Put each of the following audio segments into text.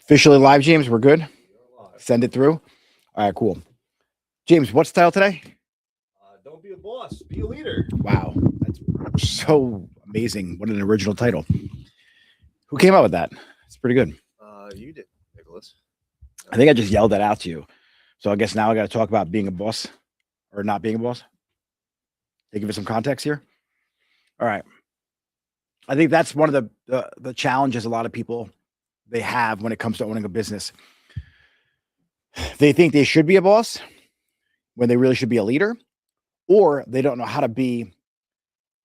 Officially live, James. We're good. Live. Send it through. All right, cool. James, what's the title today? Don't be a boss, be a leader. Wow, that's so amazing. What an original title. Who came up with that? It's pretty good. You did, Nicholas. I think I just yelled that out to you. So I guess now I got to talk about being a boss or not being a boss. To give it some context here. All right. I think that's one of the challenges a lot of people they have when it comes to owning a business. They think they should be a boss when they really should be a leader, or they don't know how to be.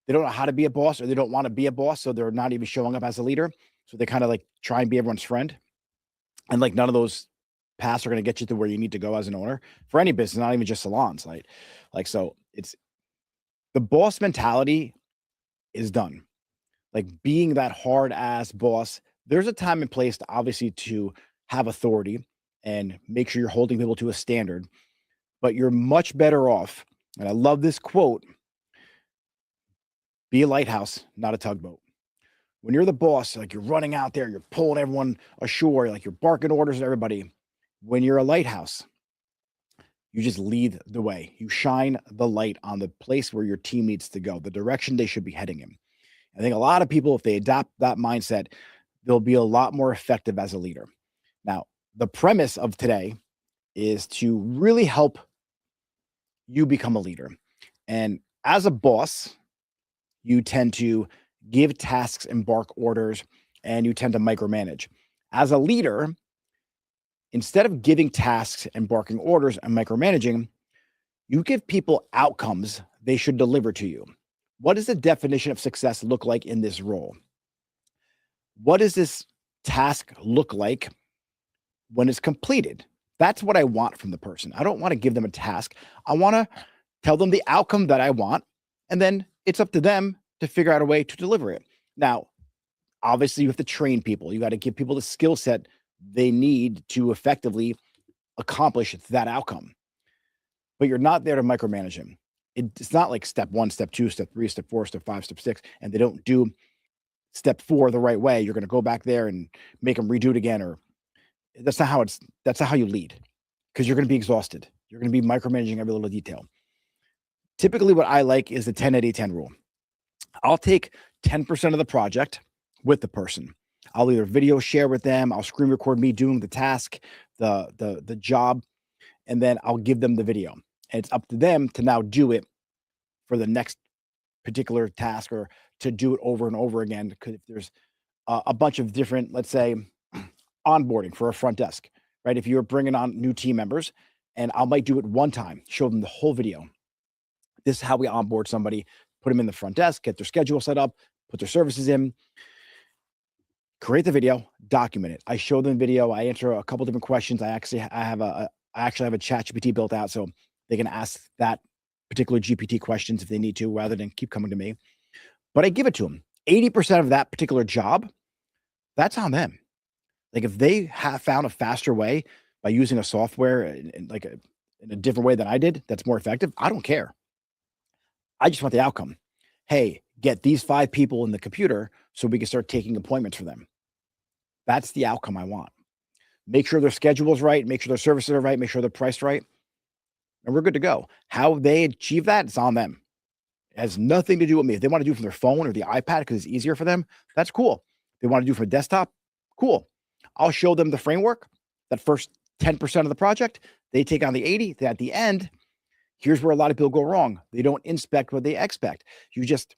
They don't know how to be a boss, or they don't want to be a boss, so they're not even showing up as a leader. So they kind of like try and be everyone's friend, and like none of those paths are going to get you to where you need to go as an owner for any business, not even just salons. Like so, it's the boss mentality is done. Like being that hard ass boss. There's a time and place to obviously to have authority and make sure you're holding people to a standard, but you're much better off. And I love this quote: be a lighthouse, not a tugboat. When you're the boss, like you're running out there, you're pulling everyone ashore, like you're barking orders at everybody. When you're a lighthouse, you just lead the way. You shine the light on the place where your team needs to go, the direction they should be heading in. I think a lot of people, if they adopt that mindset, they'll be a lot more effective as a leader. Now, the premise of today is to really help you become a leader. And as a boss, you tend to give tasks and bark orders, and you tend to micromanage. As a leader, instead of giving tasks and barking orders and micromanaging, you give people outcomes they should deliver to you. What does the definition of success look like in this role? What does this task look like when it's completed? That's what I want from the person. I don't want to give them a task. I want to tell them the outcome that I want, and then it's up to them to figure out a way to deliver it. Now, obviously, you have to train people. You got to give people the skill set they need to effectively accomplish that outcome. But you're not there to micromanage them. It's not like step 1, step 2, step 3, step 4, step 5, step 6, and they don't do step 4 the right way. You're going to go back there and make them redo it again, or that's not how you lead, because you're going to be exhausted. You're going to be micromanaging every little detail. Typically, what I like is the 10-80-10 rule. I'll take 10% of the project with the person. I'll either video share with them, I'll screen record me doing the task, the job, and then I'll give them the video. And it's up to them to now do it for the next particular task, or to do it over and over again. Because if there's a bunch of different, let's say, onboarding for a front desk, right? If you're bringing on new team members, and I might do it one time, show them the whole video. This is how we onboard somebody, put them in the front desk, get their schedule set up, put their services in, create the video, document it. I show them video. I answer a couple different questions. I actually have a ChatGPT built out, so they can ask that particular GPT questions if they need to, rather than keep coming to me. But I give it to them. 80% of that particular job, that's on them. Like if they have found a faster way by using a software in a different way than I did, that's more effective, I don't care. I just want the outcome. Hey, get these 5 people in the computer so we can start taking appointments for them. That's the outcome I want. Make sure their schedule is right, make sure their services are right, make sure they're priced right, and we're good to go. How they achieve that, it's on them. It has nothing to do with me. If they want to do it from their phone or the iPad because it's easier for them, that's cool. If they want to do it from a desktop, cool. I'll show them the framework, that first 10% of the project. They take on the 80. At the end, here's where a lot of people go wrong. They don't inspect what they expect. You just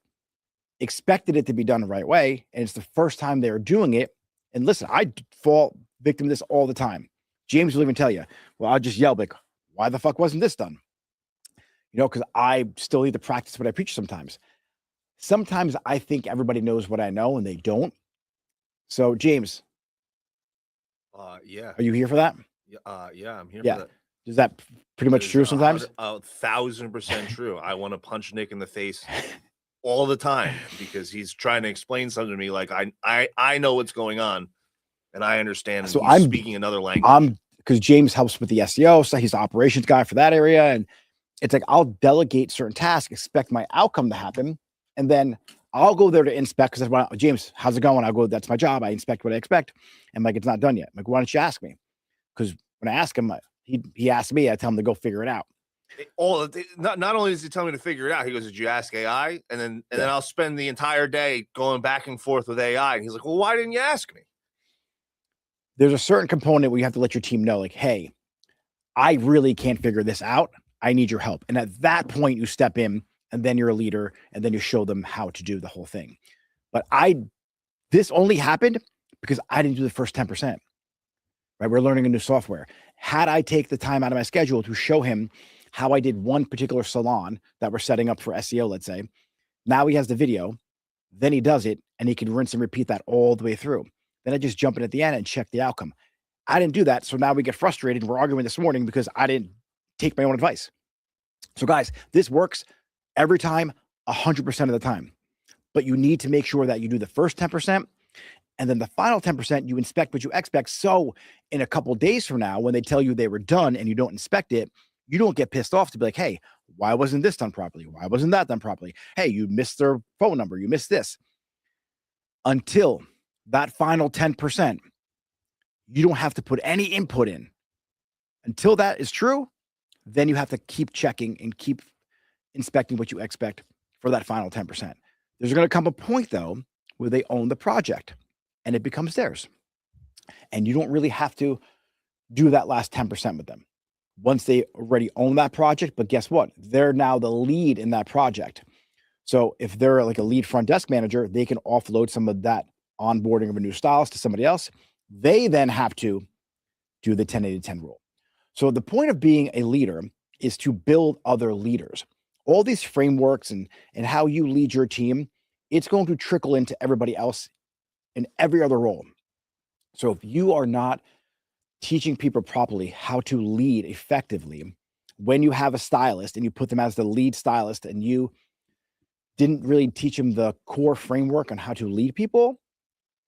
expected it to be done the right way, and it's the first time they're doing it. And listen, I fall victim to this all the time. James will even tell you, well, I'll just yell like, why the fuck wasn't this done? Because I still need to practice what I preach sometimes. Sometimes I think everybody knows what I know, and they don't. So, James. Yeah. Are you here for that? Yeah, I'm here Yeah. for that. Is that pretty much true sometimes? 1,000% true. I want to punch Nick in the face all the time because he's trying to explain something to me like I know what's going on and I understand. So I'm speaking another language. I'm because James helps with the SEO, so he's the operations guy for that area, and it's like I'll delegate certain tasks, expect my outcome to happen, and then I'll go there to inspect because James, how's it going? I'll go, that's my job. I inspect what I expect. And like, it's not done yet. I'm like, why don't you ask me? Because when I ask him, he asked me, I tell him to go figure it out. Not only does he tell me to figure it out, he goes, "Did you ask AI?" And then I'll spend the entire day going back and forth with AI. And he's like, "Well, why didn't you ask me?" There's a certain component where you have to let your team know, like, hey, I really can't figure this out. I need your help. And at that point, you step in, and then you're a leader, and then you show them how to do the whole thing. But this only happened because I didn't do the first 10%. Right? We're learning a new software. Had I take the time out of my schedule to show him how I did one particular salon that we're setting up for SEO, let's say, now he has the video, then he does it, and he can rinse and repeat that all the way through. Then I just jump in at the end and check the outcome. I didn't do that. So now we get frustrated. We're arguing this morning because I didn't take my own advice. So guys, this works every time, 100% of the time. But you need to make sure that you do the first 10%. And then the final 10%, you inspect what you expect. So in a couple of days from now, when they tell you they were done and you don't inspect it, you don't get pissed off to be like, hey, why wasn't this done properly? Why wasn't that done properly? Hey, you missed their phone number. You missed this. Until that final 10%, you don't have to put any input in. Until that is true, then you have to keep checking and keep inspecting what you expect for that final 10%. There's going to come a point, though, where they own the project and it becomes theirs. And you don't really have to do that last 10% with them once they already own that project. But guess what? They're now the lead in that project. So if they're like a lead front desk manager, they can offload some of that onboarding of a new stylist to somebody else. They then have to do the 10-80-10 rule. So the point of being a leader is to build other leaders. All these frameworks and how you lead your team, it's going to trickle into everybody else in every other role. So if you are not teaching people properly how to lead effectively, when you have a stylist and you put them as the lead stylist and you didn't really teach them the core framework on how to lead people,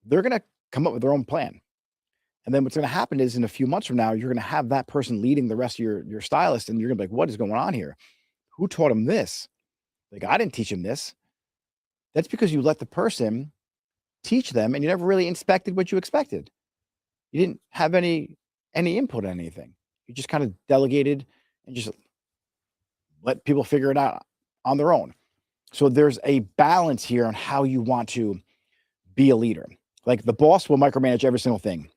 they're going to come up with their own plan. And then what's going to happen is in a few months from now, you're going to have that person leading the rest of your stylist. And you're going to be like, what is going on here? Who taught him this? Like, I didn't teach him this. That's because you let the person teach them and you never really inspected what you expected. You didn't have any input on anything. You just kind of delegated and just let people figure it out on their own. So there's a balance here on how you want to be a leader. Like the boss will micromanage every single thing.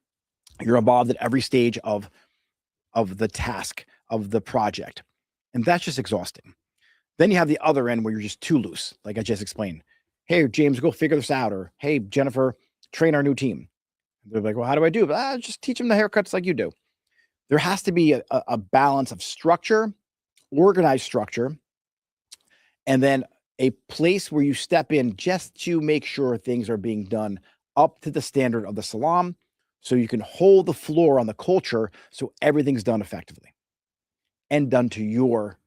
You're involved at every stage of the task, of the project. And that's just exhausting. Then you have the other end where you're just too loose, like I just explained. Hey, James, go figure this out. Or, hey, Jennifer, train our new team. They're like, well, how do I do it? Just teach them the haircuts like you do. There has to be a balance of structure, organized structure, and then a place where you step in just to make sure things are being done up to the standard of the salon, so you can hold the floor on the culture so everything's done effectively and done to your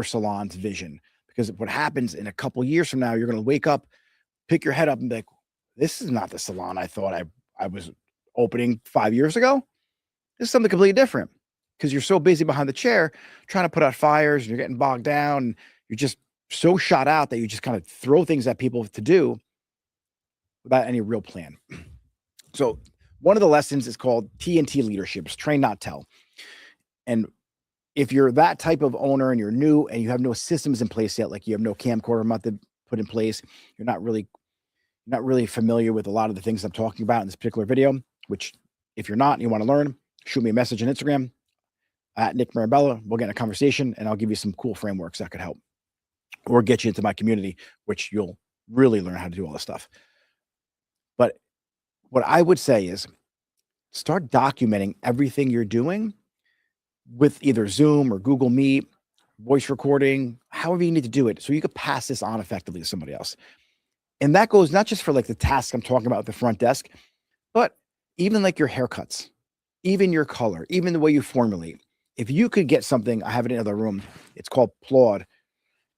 salon's vision. Because what happens in a couple of years from now, you're going to wake up, pick your head up and be like, this is not the salon I thought I was opening 5 years ago. This is something completely different because you're so busy behind the chair trying to put out fires and you're getting bogged down. And you're just so shot out that you just kind of throw things at people to do without any real plan. So one of the lessons is called TNT leadership. It's train, not tell. And if you're that type of owner and you're new and you have no systems in place yet, like you have no camcorder method put in place, you're not really familiar with a lot of the things I'm talking about in this particular video, which if you're not and you want to learn, shoot me a message on Instagram at Nick Marabella. We'll get in a conversation and I'll give you some cool frameworks that could help or get you into my community, which you'll really learn how to do all this stuff. But what I would say is start documenting everything you're doing with either Zoom or Google Meet, voice recording, however you need to do it, so you could pass this on effectively to somebody else. And that goes not just for like the tasks I'm talking about at the front desk, but even like your haircuts, even your color, even the way you formulate. If you could get something, I have it in another room, it's called Plaud,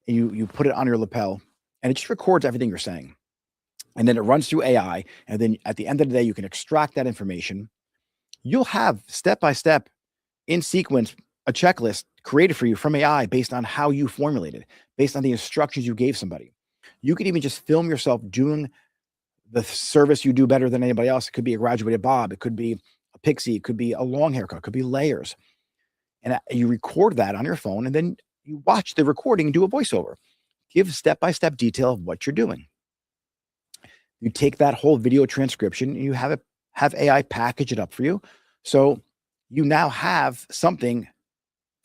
and you put it on your lapel and it just records everything you're saying. And then it runs through AI. And then at the end of the day, you can extract that information. You'll have step-by-step in sequence, a checklist created for you from AI based on how you formulated, based on the instructions you gave somebody. You could even just film yourself doing the service you do better than anybody else. It could be a graduated bob. It could be a pixie. It could be a long haircut. It could be layers. And you record that on your phone, and then you watch the recording and do a voiceover. Give step-by-step detail of what you're doing. You take that whole video transcription and you have AI package it up for you. So you now have something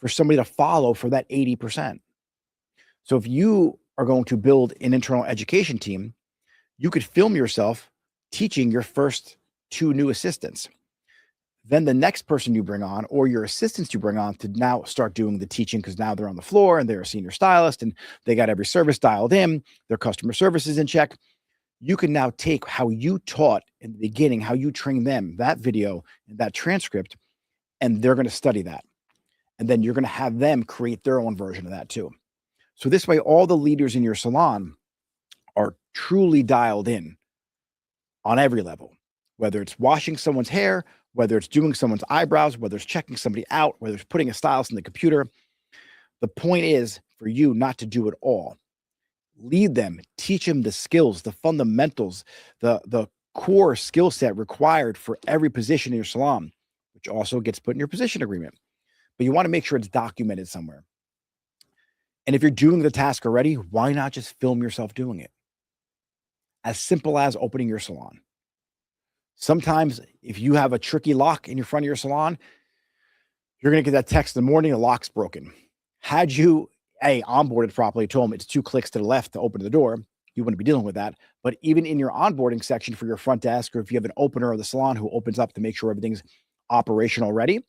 for somebody to follow for that 80%. So if you are going to build an internal education team, you could film yourself teaching your first 2 new assistants. Then the next person you bring on, or your assistants you bring on, to now start doing the teaching, because now they're on the floor and they're a senior stylist and they got every service dialed in, their customer service is in check. You can now take how you taught in the beginning, how you trained them, that video, that transcript, and they're going to study that. And then you're going to have them create their own version of that too. So this way, all the leaders in your salon are truly dialed in on every level, whether it's washing someone's hair, whether it's doing someone's eyebrows, whether it's checking somebody out, whether it's putting a stylist in the computer. The point is for you not to do it all. Lead them, teach them the skills, the fundamentals, the core skill set required for every position in your salon, which also gets put in your position agreement. But you want to make sure it's documented somewhere. And if you're doing the task already, why not just film yourself doing it? As simple as opening your salon. Sometimes if you have a tricky lock in your front of your salon, you're going to get that text in the morning, the lock's broken. Had you onboarded properly, told them it's 2 clicks to the left to open the door, you wouldn't be dealing with that. But even in your onboarding section for your front desk, or if you have an opener of the salon who opens up to make sure everything's operational ready,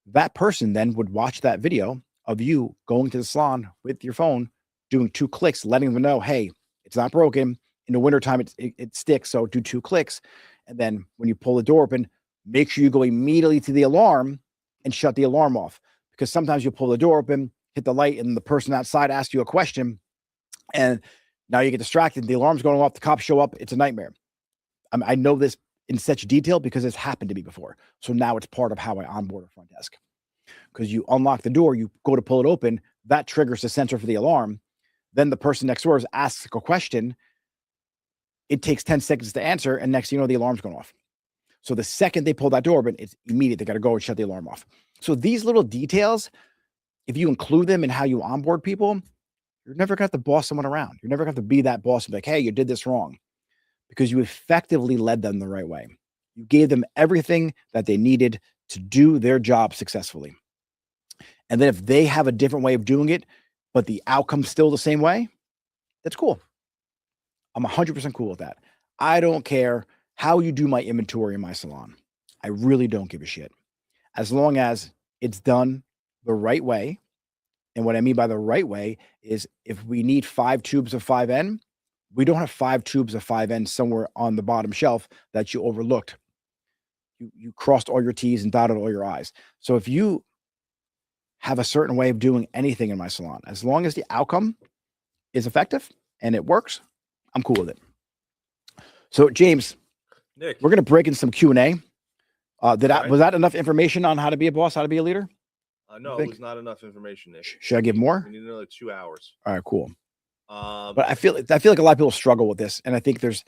that person then would watch that video of you going to the salon with your phone, doing 2 clicks, letting them know, hey, it's not broken. In the wintertime, it sticks, so do 2 clicks. And then when you pull the door open, make sure you go immediately to the alarm and shut the alarm off. Because sometimes you'll pull the door open, hit the light, and the person outside asks you a question, and now you get distracted. The alarm's going off, the cops show up. It's a nightmare. I know this in such detail because it's happened to me before. So now it's part of how I onboard a front desk. Because you unlock the door, you go to pull it open, that triggers the sensor for the alarm. Then the person next door asks a question. It takes 10 seconds to answer, and next thing you know, the alarm's going off. So the second they pull that door open, it's immediate. They got to go and shut the alarm off. So these little details, if you include them in how you onboard people, you're never going to have to boss someone around. You're never going to have to be that boss and be like, hey, you did this wrong, because you effectively led them the right way. You gave them everything that they needed to do their job successfully. And then if they have a different way of doing it, but the outcome's still the same way, that's cool. I'm 100% cool with that. I don't care how you do my inventory in my salon. I really don't give a shit. As long as it's done the right way. And what I mean by the right way is, if we need 5 tubes of 5N, we don't have 5 tubes of 5N somewhere on the bottom shelf that you overlooked. You crossed all your T's and dotted all your I's. So if you have a certain way of doing anything in my salon, as long as the outcome is effective and it works, I'm cool with it. So James, Nick, we're going to break in some Q&A. Was right. that enough information on how to be a boss, how to be a leader? No, it was not enough information, Nick. Should I give more? We need another 2 hours. All right, cool. But But I feel like a lot of people struggle with this, and I think there's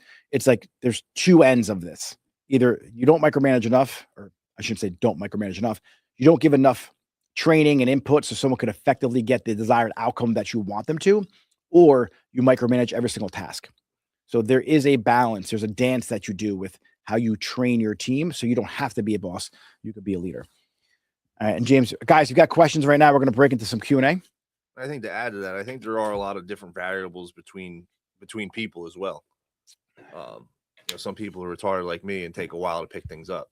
2 ends of this. Either you don't micromanage enough, or I shouldn't say don't micromanage enough. You don't give enough training and input so someone could effectively get the desired outcome that you want them to, or you micromanage every single task. So there is a balance. There's a dance that you do with how you train your team, so you don't have to be a boss. You could be a leader. All right, and James, guys, you've got questions right now. We're going to break into some Q&A. I think to add to that, I think there are a lot of different variables between people as well. Some people are retarded like me and take a while to pick things up.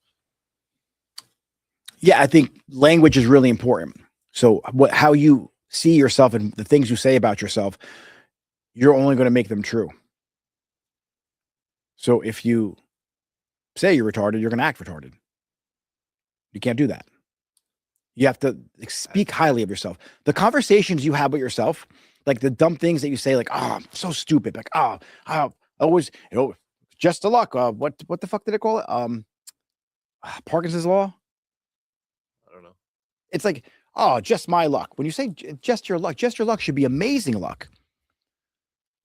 Yeah, I think language is really important. So how you see yourself and the things you say about yourself, you're only going to make them true. So if you say you're retarded, you're going to act retarded. You can't do that. You have to speak highly of yourself. The conversations you have with yourself, like the dumb things that you say, like, oh, I'm so stupid. Like, oh, I always, just the luck. What the fuck did it call it? Parkinson's law? I don't know. It's like, oh, just my luck. When you say just your luck should be amazing luck.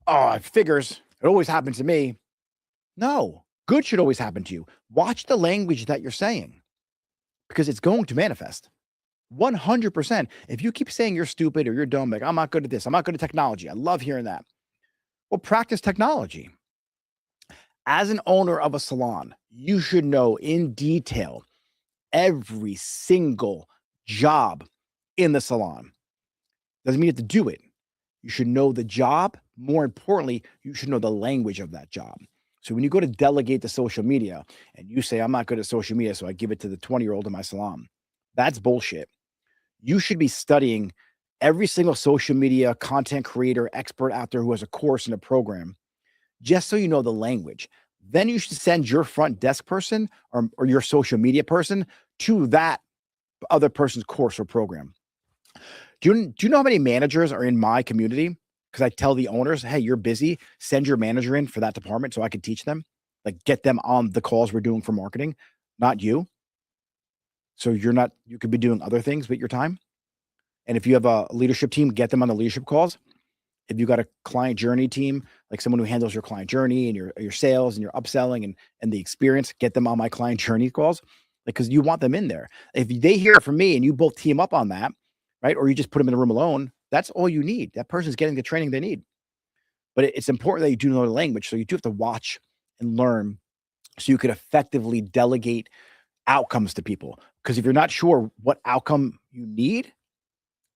Oh, it figures. It always happens to me. No, good should always happen to you. Watch the language that you're saying because it's going to manifest 100%. If you keep saying you're stupid or you're dumb, like, I'm not good at this, I'm not good at technology. I love hearing that. Well, practice technology. As an owner of a salon, you should know in detail every single job in the salon. Doesn't mean you have to do it. You should know the job. More importantly, you should know the language of that job. So when you go to delegate the social media and you say, I'm not good at social media, so I give it to the 20-year-old in my salon, that's bullshit. You should be studying every single social media content creator expert out there who has a course and a program, just so you know the language. Then you should send your front desk person or your social media person to that other person's course or program. Do you know how many managers are in my community? Because I tell the owners, hey, you're busy. Send your manager in for that department so I can teach them, like get them on the calls we're doing for marketing, not you. So you could be doing other things with your time. And if you have a leadership team, get them on the leadership calls. If you got a client journey team, like someone who handles your client journey and your sales and your upselling and the experience, get them on my client journey calls, like, because you want them in there. If they hear it from me and you both team up on that, right? Or you just put them in a room alone, that's all you need. That person's getting the training they need. But it's important that you do know the language. So you do have to watch and learn so you could effectively delegate outcomes to people. Because if you're not sure what outcome you need,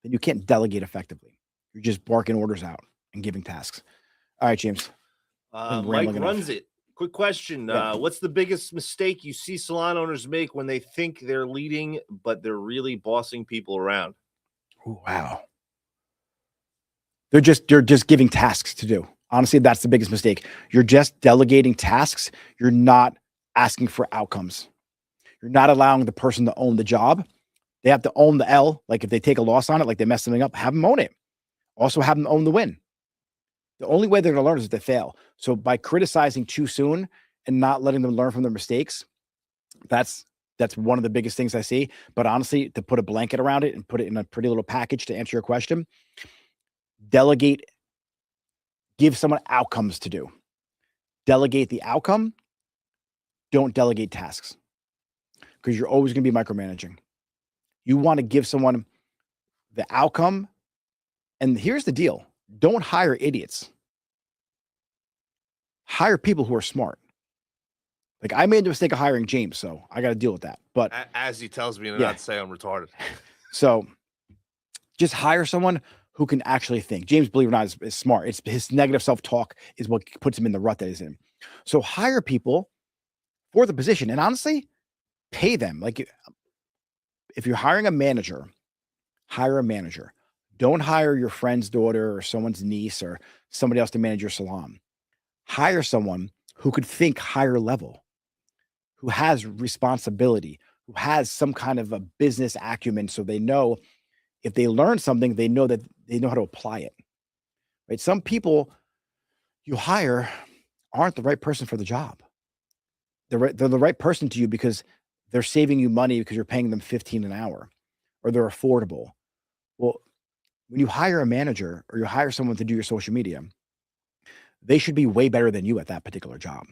then you can't delegate effectively. You're just barking orders out and giving tasks. All right, James. Mike runs it. Quick question. Yeah. What's the biggest mistake you see salon owners make when they think they're leading, but they're really bossing people around? Ooh, wow. They're just giving tasks to do. Honestly, that's the biggest mistake. You're just delegating tasks. You're not asking for outcomes. You're not allowing the person to own the job. They have to own the L. Like if they take a loss on it, like they mess something up, have them own it. Also have them own the win. The only way they're going to learn is if they fail. So by criticizing too soon and not letting them learn from their mistakes, that's one of the biggest things I see. But honestly, to put a blanket around it and put it in a pretty little package to answer your question, delegate, give someone outcomes to do. Delegate the outcome. Don't delegate tasks because you're always going to be micromanaging. You want to give someone the outcome. And here's the deal. Don't hire idiots. Hire people who are smart. Like I made the mistake of hiring James, so I got to deal with that. But as he tells me to Yeah. not say I'm retarded. So just hire someone who can actually think. James, believe it or not, is smart. It's his negative self-talk is what puts him in the rut that he's in. So hire people for the position and honestly, pay them. Like if you're hiring a manager, hire a manager. Don't hire your friend's daughter or someone's niece or somebody else to manage your salon. Hire someone who could think higher level, who has responsibility, who has some kind of a business acumen. So they know if they learn something, they know that they know how to apply it. Right? Some people you hire aren't the right person for the job. They're the right person to you because they're saving you money because you're paying them 15 an hour or they're affordable. Well, when you hire a manager or you hire someone to do your social media, they should be way better than you at that particular job.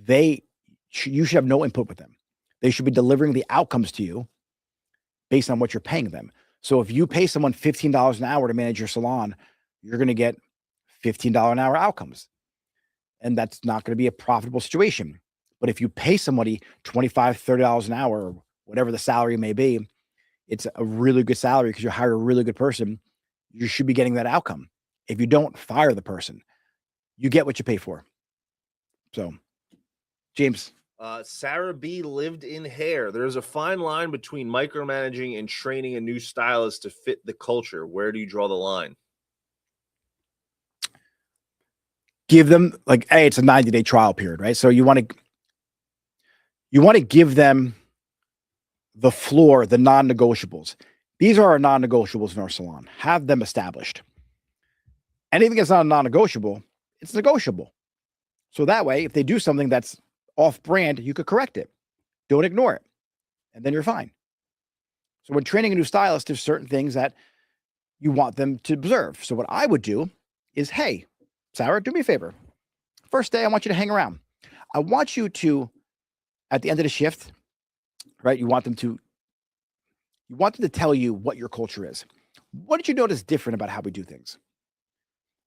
You should have no input with them. They should be delivering the outcomes to you based on what you're paying them. So if you pay someone $15 an hour to manage your salon, you're going to get $15 an hour outcomes. And that's not going to be a profitable situation. But if you pay somebody $25, $30 an hour, or whatever the salary may be, it's a really good salary because you hire a really good person. You should be getting that outcome. If you don't, fire the person. You get what you pay for. So, James. Sarah B lived in hair. There's a fine line between micromanaging and training a new stylist to fit the culture. Where do you draw the line? Give them like, hey, it's a 90-day trial period, right? So you want to give them the floor, the non-negotiables. These are our non-negotiables in our salon. Have them established. Anything that's not a non-negotiable, it's negotiable. So that way, if they do something that's off-brand, you could correct it. Don't ignore it. And then you're fine. So when training a new stylist, there's certain things that you want them to observe. So what I would do is, hey, Sarah, do me a favor. First day, I want you to hang around. I want you to, at the end of the shift, right? You want them to tell you what your culture is. What did you notice different about how we do things?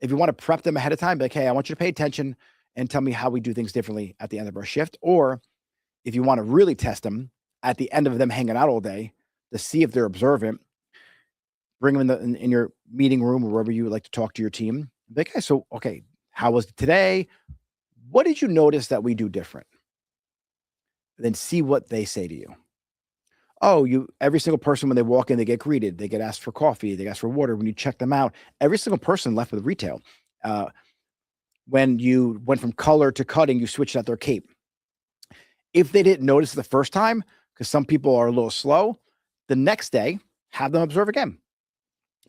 If you want to prep them ahead of time, be like, hey, I want you to pay attention and tell me how we do things differently at the end of our shift. Or if you want to really test them at the end of them hanging out all day to see if they're observant, bring them in your meeting room or wherever you would like to talk to your team. Be like, hey, so, okay, how was it today? What did you notice that we do different? And then see what they say to you. Oh, every single person when they walk in, they get greeted, they get asked for coffee, they ask for water. When you check them out, every single person left with retail. When you went from color to cutting, you switched out their cape. If they didn't notice the first time, because some people are a little slow, the next day, have them observe again.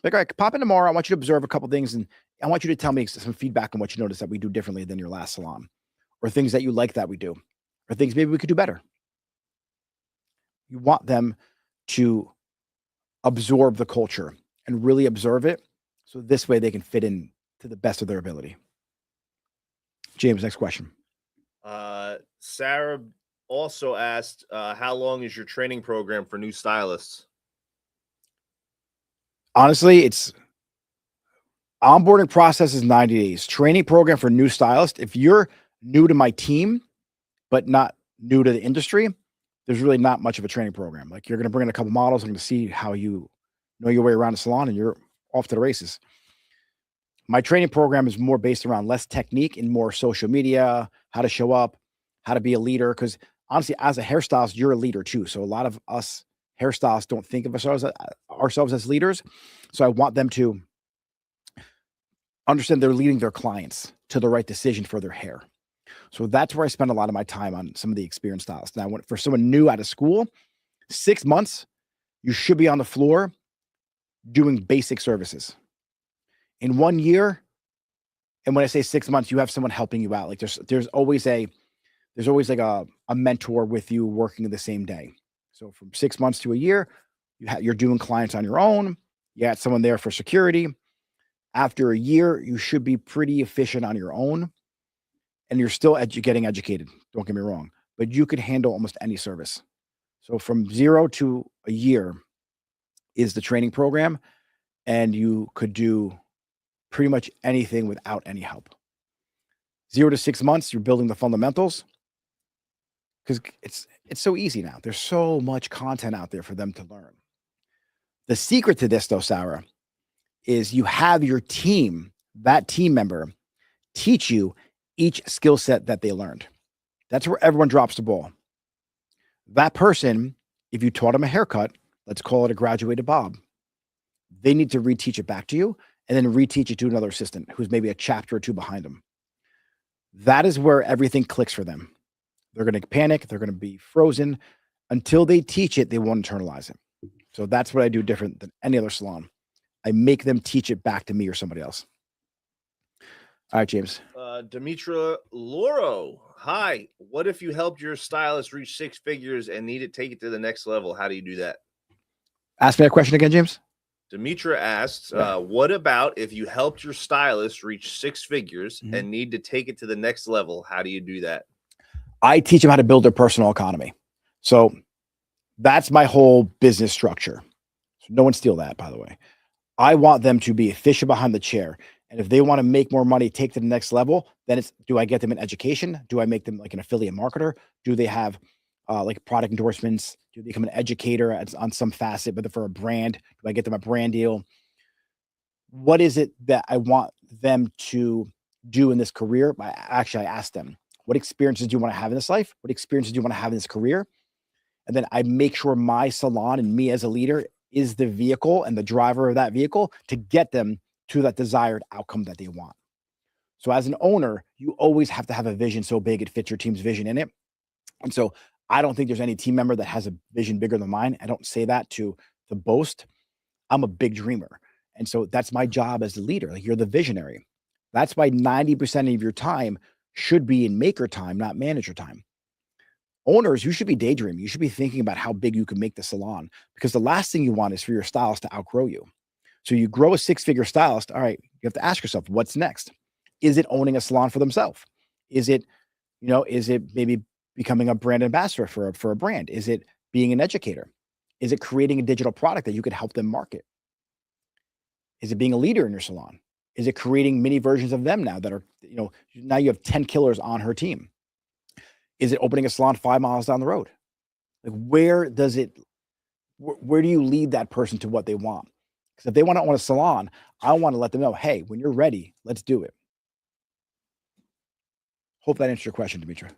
Like, all right, pop in tomorrow. I want you to observe a couple things, and I want you to tell me some feedback on what you noticed that we do differently than your last salon, or things that you like that we do, or things maybe we could do better. You want them to absorb the culture and really observe it. So this way they can fit in to the best of their ability. James, next question. Sarah also asked, how long is your training program for new stylists? Honestly, it's onboarding process is 90 days. Training program for new stylists. If you're new to my team, but not new to the industry, there's really not much of a training program. Like, you're going to bring in a couple models. I'm going to see how you know your way around the salon, and you're off to the races. My training program is more based around less technique and more social media, how to show up, how to be a leader. Because honestly, as a hairstylist, you're a leader too. So a lot of us hairstylists don't think of ourselves as leaders. So I want them to understand they're leading their clients to the right decision for their hair. So that's where I spend a lot of my time on some of the experienced stylists. Now, for someone new out of school, 6 months, you should be on the floor doing basic services. In 1 year, and when I say 6 months, you have someone helping you out. Like, there's always like a mentor with you working the same day. So from 6 months to a year, you're doing clients on your own. You got someone there for security. After a year, you should be pretty efficient on your own, and you're still getting educated. Don't get me wrong, but you could handle almost any service. So from 0 to a year is the training program, and you could do pretty much anything without any help. 0 to 6 months, you're building the fundamentals, because it's so easy now. There's so much content out there for them to learn. The secret to this, though, Sarah, is you have your team, that team member, teach you each skill set that they learned. That's where everyone drops the ball. That person, if you taught them a haircut, let's call it a graduated bob, they need to reteach it back to you, and then reteach it to another assistant who's maybe a chapter or two behind them. That is where everything clicks for them. They're going to panic. They're going to be frozen. Until they teach it, they won't internalize it. So that's what I do different than any other salon. I make them teach it back to me or somebody else. All right, James. Demetra Loro. Hi. What if you helped your stylist reach 6 figures and need to take it to the next level? How do you do that? Ask me that question again, James. Demetra asked, what about if you helped your stylist reach 6 figures and need to take it to the next level? How do you do that? I teach them how to build their personal economy. So that's my whole business structure. So no one steal that, by the way. I want them to be efficient behind the chair. And if they want to make more money, take to the next level, then it's, do I get them an education? Do I make them like an affiliate marketer? Do they have like product endorsements? Do they become an educator on some facet, but for a brand? Do I get them a brand deal? What is it that I want them to do in this career? I ask them, what experiences do you want to have in this life? What experiences do you want to have in this career? And then I make sure my salon and me as a leader is the vehicle and the driver of that vehicle to get them to that desired outcome that they want. So as an owner, you always have to have a vision so big it fits your team's vision in it. And so I don't think there's any team member that has a vision bigger than mine. I don't say that to boast. I'm a big dreamer. And so that's my job as the leader. Like, you're the visionary. That's why 90% of your time should be in maker time, not manager time. Owners, you should be daydreaming. You should be thinking about how big you can make the salon, because the last thing you want is for your stylist to outgrow you. So you grow a 6-figure stylist. All right, you have to ask yourself, what's next? Is it owning a salon for themselves? Is it, is it maybe becoming a brand ambassador for a brand? Is it being an educator? Is it creating a digital product that you could help them market? Is it being a leader in your salon? Is it creating mini versions of them now that are, now you have 10 killers on her team? Is it opening a salon 5 miles down the road? Like, where do you lead that person to what they want? Because if they want to own a salon, I want to let them know, hey, when you're ready, let's do it. Hope that answers your question, Demetra.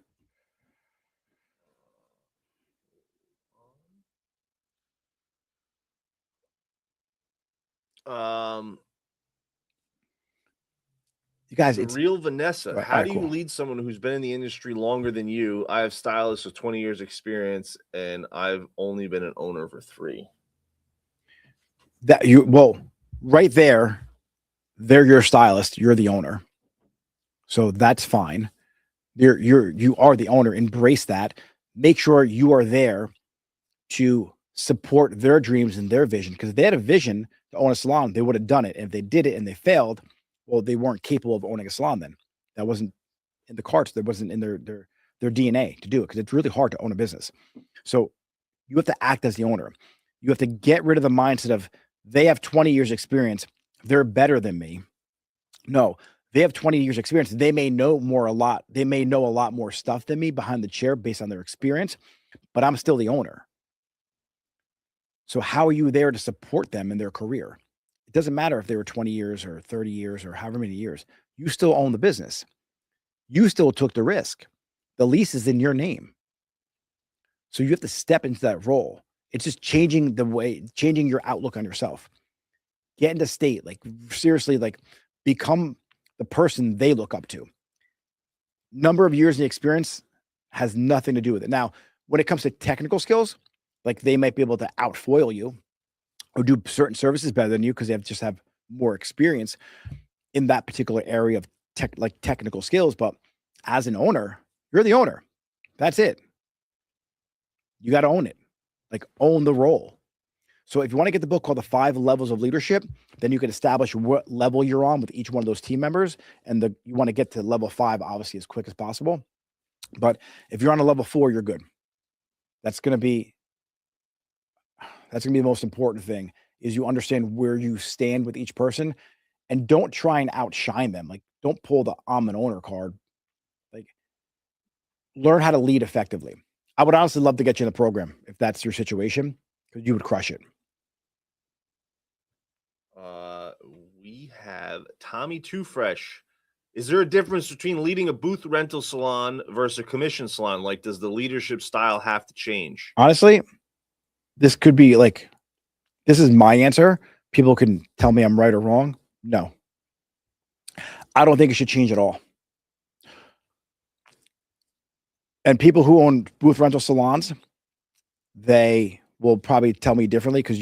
You guys, it's Real Vanessa. right, How alright, do you cool. lead someone who's been in the industry longer than you? I have stylists with 20 years experience, and I've only been an owner for 3. Right there, they're your stylist, you're the owner. So that's fine. You are the owner. Embrace that. Make sure you are there to support their dreams and their vision. Because if they had a vision to own a salon, they would have done it. And if they did it and they failed, well, they weren't capable of owning a salon then. That wasn't in the cards. That wasn't in their DNA to do it, because it's really hard to own a business. So you have to act as the owner. You have to get rid of the mindset of they have 20 years experience, they're better than me. No, they have 20 years experience. They may know a lot more stuff than me behind the chair based on their experience, but I'm still the owner. So how are you there to support them in their career? It doesn't matter if they were 20 years or 30 years or however many years. You still own the business. You still took the risk. The lease is in your name. So you have to step into that role. It's just changing your outlook on yourself. Get into state, like seriously, like become the person they look up to. Number of years in experience has nothing to do with it. Now, when it comes to technical skills, like they might be able to outfoil you or do certain services better than you because they have more experience in that particular area of technical skills. But as an owner, you're the owner. That's it. You got to own it. Like, own the role. So if you want to get the book called The 5 Levels of Leadership, then you can establish what level you're on with each one of those team members. And you want to get to level 5, obviously, as quick as possible. But if you're on a level 4, you're good. That's going to be the most important thing, is you understand where you stand with each person, and don't try and outshine them. Like, don't pull the I'm an owner card. Like, learn how to lead effectively. I would honestly love to get you in the program if that's your situation, because you would crush it. We have Tommy Too Fresh. Is there a difference between leading a booth rental salon versus a commission salon? Like, does the leadership style have to change? Honestly, this is my answer. People can tell me I'm right or wrong. No, I don't think it should change at all. And people who own booth rental salons, they will probably tell me differently, because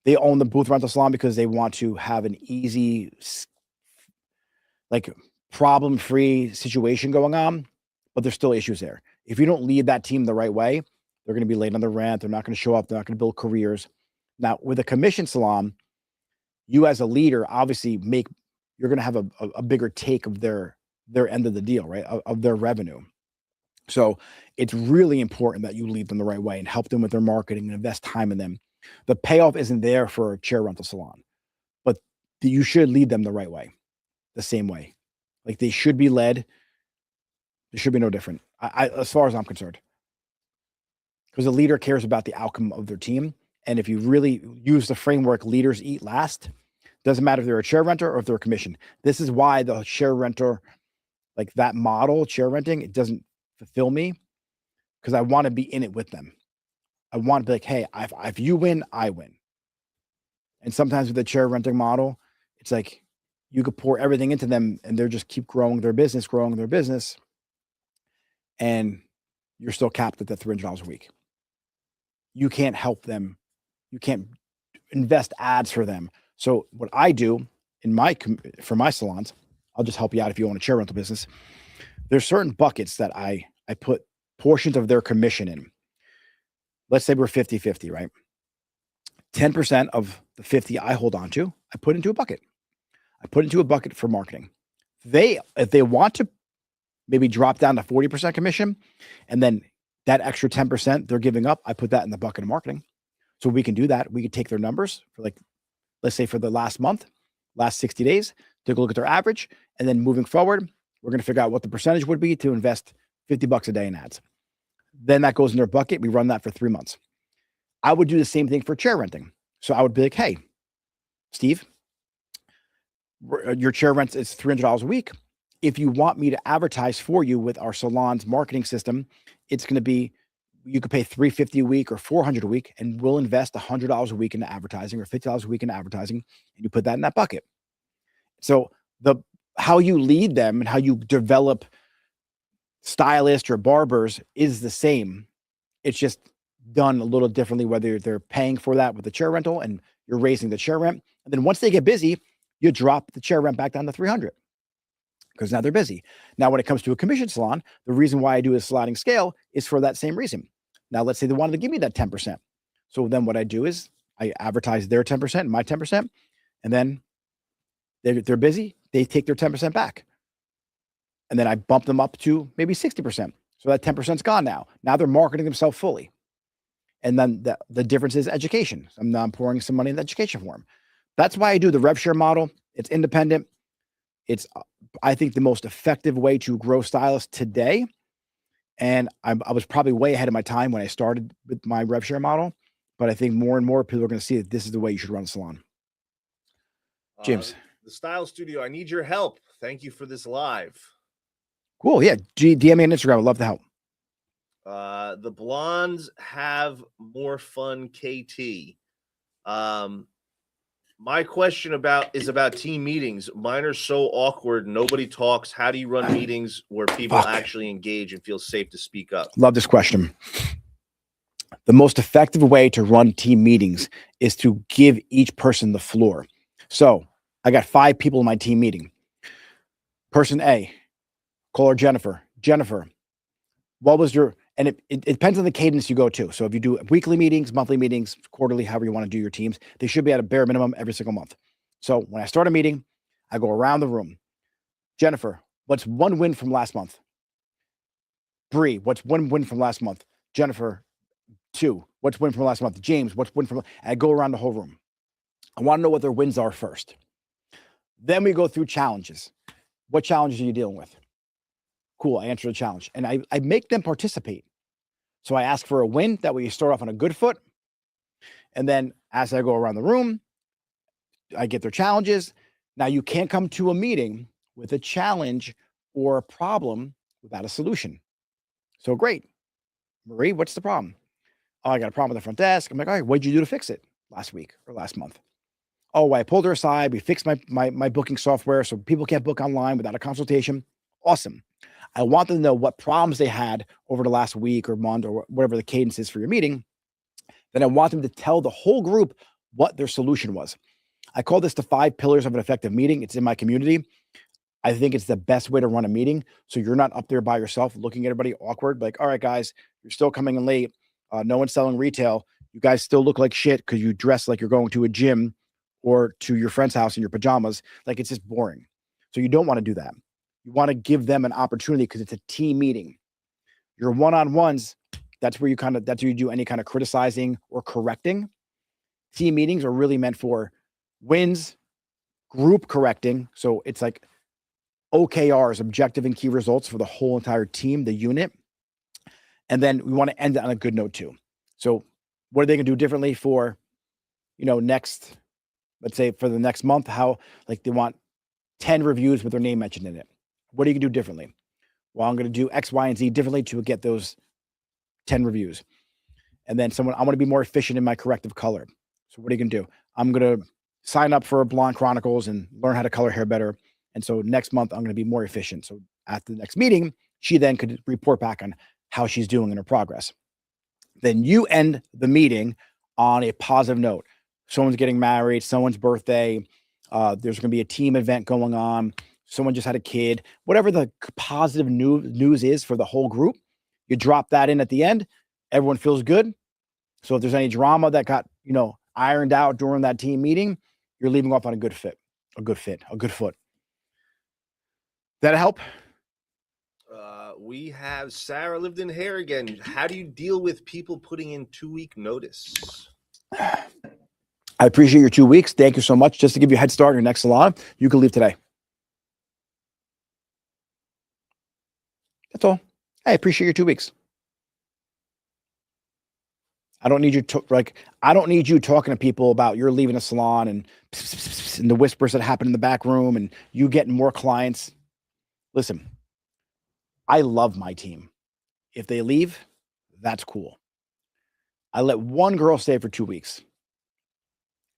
they own the booth rental salon because they want to have an easy, like, problem-free situation going on, but there's still issues there. If you don't lead that team the right way, they're going to be late on their rent. They're not going to show up. They're not going to build careers. Now, with a commission salon, you as a leader, obviously you're going to have a bigger take of their end of the deal, right? Of their revenue. So it's really important that you lead them the right way and help them with their marketing and invest time in them. The payoff isn't there for a chair rental salon, but you should lead them the right way, the same way. Like, they should be led. There should be no different, as far as I'm concerned, because the leader cares about the outcome of their team. And if you really use the framework, leaders eat last, doesn't matter if they're a chair renter or if they're a commission. This is why the chair renter, like that model, chair renting, it doesn't fulfill me, because I want to be in it with them. I want to be like, hey, if you win, I win. And sometimes with the chair renting model, it's like you could pour everything into them and they're just keep growing their business, and you're still capped at that $300 a week. You can't help them. You can't invest ads for them. So what I do for my salons, I'll just help you out if you own a chair rental business. There's certain buckets that I put portions of their commission in. Let's say we're 50-50, right? 10% of the 50 I hold on to, I put into a bucket. I put into a bucket for marketing. if they want to maybe drop down to 40% commission, and then that extra 10% they're giving up, I put that in the bucket of marketing. So we can do that. We could take their numbers for, like, let's say for the last month, last 60 days, take a look at their average. And then moving forward, we're going to figure out what the percentage would be to invest $50 a day in ads. Then that goes in their bucket. We run that for 3 months. I would do the same thing for chair renting. So I would be like, hey, Steve, your chair rent is $300 a week. If you want me to advertise for you with our salon's marketing system, it's going to be, you could pay $350 a week or $400 a week, and we'll invest $100 a week into advertising or $50 a week in advertising, and you put that in that bucket. So how you lead them and how you develop stylists or barbers is the same. It's just done a little differently, whether they're paying for that with the chair rental and you're raising the chair rent. And then once they get busy, you drop the chair rent back down to 300 because now they're busy. Now, when it comes to a commission salon, the reason why I do a sliding scale is for that same reason. Now, let's say they wanted to give me that 10%. So then what I do is I advertise their 10% and my 10%, and then they're busy. They take their 10% back. And then I bump them up to maybe 60%. So that 10%'s gone now. Now they're marketing themselves fully. And then the difference is education. I'm now pouring some money in the education for them. That's why I do the rev share model. It's independent. It's, I think, the most effective way to grow stylists today. And I was probably way ahead of my time when I started with my rev share model. But I think more and more people are going to see that this is the way you should run a salon. James. The Style Studio, I need your help. Thank you for this live. Cool. Yeah. DM me on Instagram. I'd love to help. The blondes have more fun, KT. My question is about team meetings. Mine are so awkward. Nobody talks. How do you run meetings where people actually engage and feel safe to speak up? Love this question. The most effective way to run team meetings is to give each person the floor. So I got 5 people in my team meeting. Person A, call her Jennifer. Jennifer, what was your, and it depends on the cadence you go to. So if you do weekly meetings, monthly meetings, quarterly, however you want to do your teams, they should be at a bare minimum every single month. So when I start a meeting, I go around the room. Jennifer, what's one win from last month? Bree, what's one win from last month? Jennifer, 2, what's win from last month? James, what's win from, I go around the whole room. I want to know what their wins are first. Then we go through challenges. What challenges are you dealing with? Cool, I answer the challenge. And I make them participate. So I ask for a win. That way you start off on a good foot. And then as I go around the room, I get their challenges. Now you can't come to a meeting with a challenge or a problem without a solution. So great. Marie, what's the problem? Oh, I got a problem with the front desk. I'm like, all right, what'd you do to fix it last week or last month? Oh, I pulled her aside. We fixed my booking software so people can't book online without a consultation. Awesome. I want them to know what problems they had over the last week or month or whatever the cadence is for your meeting. Then I want them to tell the whole group what their solution was. I call this the 5 pillars of an effective meeting. It's in my community. I think it's the best way to run a meeting. So you're not up there by yourself looking at everybody awkward. Like, all right, guys, you're still coming in late. No one's selling retail. You guys still look like shit because you dress like you're going to a gym or to your friend's house in your pajamas. Like, it's just boring. So you don't want to do that. You want to give them an opportunity because it's a team meeting. Your one-on-ones, that's where you do any kind of criticizing or correcting. Team meetings are really meant for wins, group correcting. So it's like OKRs, objective and key results for the whole entire team, the unit. And then we want to end it on a good note too. So what are they going to do differently for, next, let's say for the next month, how like they want 10 reviews with their name mentioned in it. What are you going to do differently? Well, I'm going to do X, Y, and Z differently to get those 10 reviews. And then I want to be more efficient in my corrective color. So what are you going to do? I'm going to sign up for Blonde Chronicles and learn how to color hair better. And so next month, I'm going to be more efficient. So at the next meeting, she then could report back on how she's doing in her progress. Then you end the meeting on a positive note. Someone's getting married, someone's birthday, there's going to be a team event going on, someone just had a kid, whatever the positive news is for the whole group, you drop that in at the end. Everyone feels good. So if there's any drama that got, ironed out during that team meeting, you're leaving off on a good foot. That help? We have Sarah lived in hair again. How do you deal with people putting in 2-week notice? I appreciate your 2 weeks. Thank you so much. Just to give you a head start in your next salon, you can leave today. That's all. I appreciate your 2 weeks. I don't need you to I don't need you talking to people about you're leaving a salon and the whispers that happen in the back room and you getting more clients. Listen, I love my team. If they leave, that's cool. I let one girl stay for 2 weeks.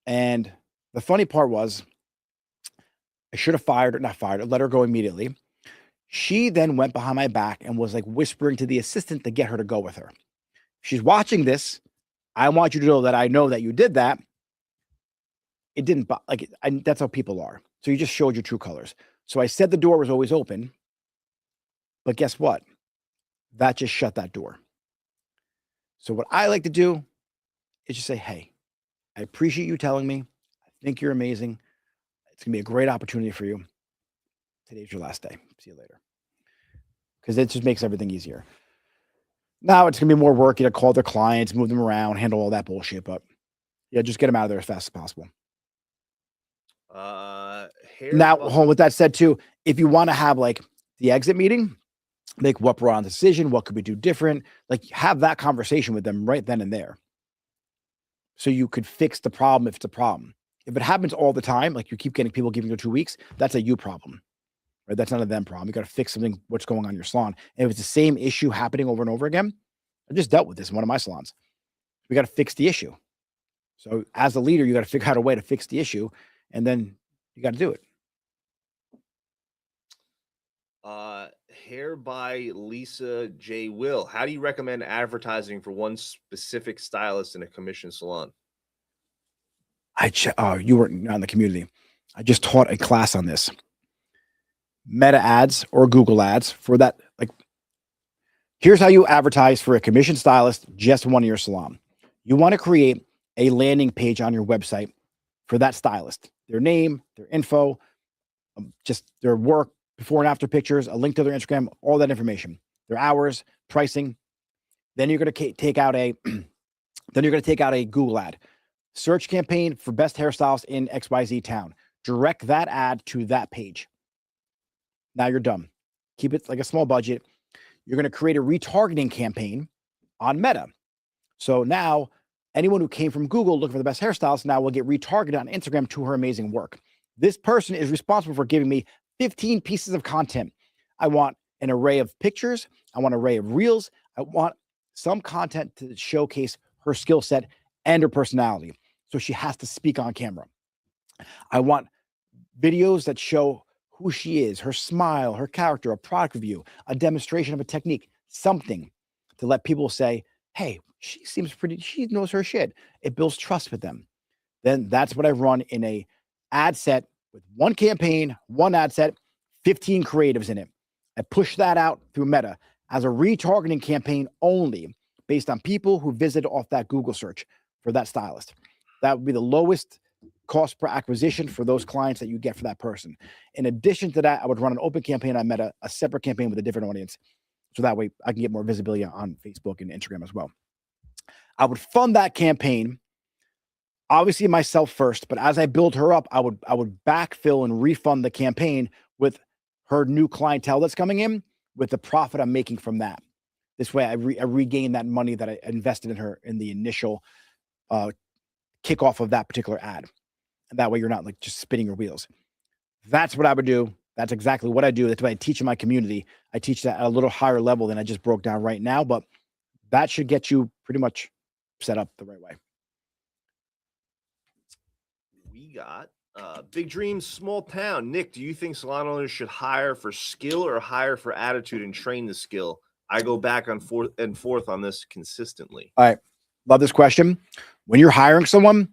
And the funny part was I should have let her go immediately. She then went behind my back and was like whispering to the assistant to get her to go with her. She's watching this. I want you to know that you did that. It didn't that's how people are. So you just showed your true colors. So I said the door was always open, but guess what? That just shut that door. So what I like to do is just say, hey, I appreciate you telling me. I think you're amazing. It's going to be a great opportunity for you. Today's your last day. See you later. Because it just makes everything easier. Now it's going to be more work. You got to call their clients, move them around, handle all that bullshit. But yeah, just get them out of there as fast as possible. Now, with that said, too, if you want to have like the exit meeting, like what brought on the decision, what could we do different, like have that conversation with them right then and there. So you could fix the problem if it's a problem. If it happens all the time, like you keep getting people giving you 2 weeks, that's a you problem. Right? That's not a them problem. You got to fix something, what's going on in your salon. And if it's the same issue happening over and over again, I just dealt with this in one of my salons. We got to fix the issue. So as a leader, you got to figure out a way to fix the issue, and then you got to do it. Hair by Lisa J. Will. How do you recommend advertising for one specific stylist in a commission salon? You weren't on the community. I just taught a class on this. Meta ads or Google ads for that. Like, here's how you advertise for a commission stylist, just one in your salon. You want to create a landing page on your website for that stylist, their name, their info, just their work, before and after pictures, a link to their Instagram, all that information, their hours, pricing. Then you're going to take out a Google ad, search campaign for best hairstylists in XYZ town. Direct that ad to that page. Now you're done. Keep it like a small budget. You're going to create a retargeting campaign on Meta. So now anyone who came from Google looking for the best hairstylist now will get retargeted on Instagram to her amazing work. This person is responsible for giving me 15 pieces of content. I want an array of pictures. I want an array of reels. I want some content to showcase her skill set and her personality. So she has to speak on camera. I want videos that show who she is, her smile, her character, a product review, a demonstration of a technique, something to let people say, hey, she seems pretty, she knows her shit. It builds trust with them. Then that's what I run in a ad set with one campaign, one ad set, 15 creatives in it. I push that out through Meta as a retargeting campaign only based on people who visit off that Google search for that stylist. That would be the lowest cost per acquisition for those clients that you get for that person. In addition to that, I would run an open campaign on Meta, a separate campaign with a different audience. So that way I can get more visibility on Facebook and Instagram as well. I would fund that campaign, obviously myself first, but as I build her up, I would backfill and refund the campaign with her new clientele that's coming in with the profit I'm making from that. This way I regain that money that I invested in her in the initial kickoff of that particular ad. And that way you're not like just spinning your wheels. That's what I would do. That's exactly what I do. That's what I teach in my community. I teach that at a little higher level than I just broke down right now, but that should get you pretty much set up the right way. We got Big Dreams, Small Town. Nick, do you think salon owners should hire for skill or hire for attitude and train the skill? I go back on forth on this consistently. All right. Love this question. When you're hiring someone,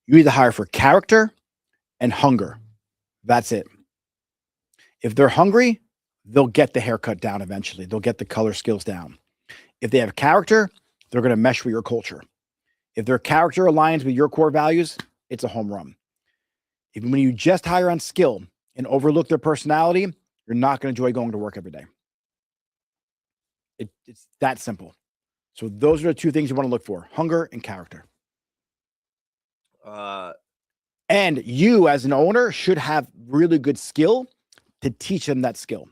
you either hire for character and hunger. That's it. If they're hungry, they'll get the haircut down eventually. They'll get the color skills down. If they have character, they're going to mesh with your culture. If their character aligns with your core values, it's a home run. Even when you just hire on skill and overlook their personality, you're not going to enjoy going to work every day. It's that simple. So those are the two things you want to look for: hunger and character. And you, as an owner, should have really good skill to teach them that skill.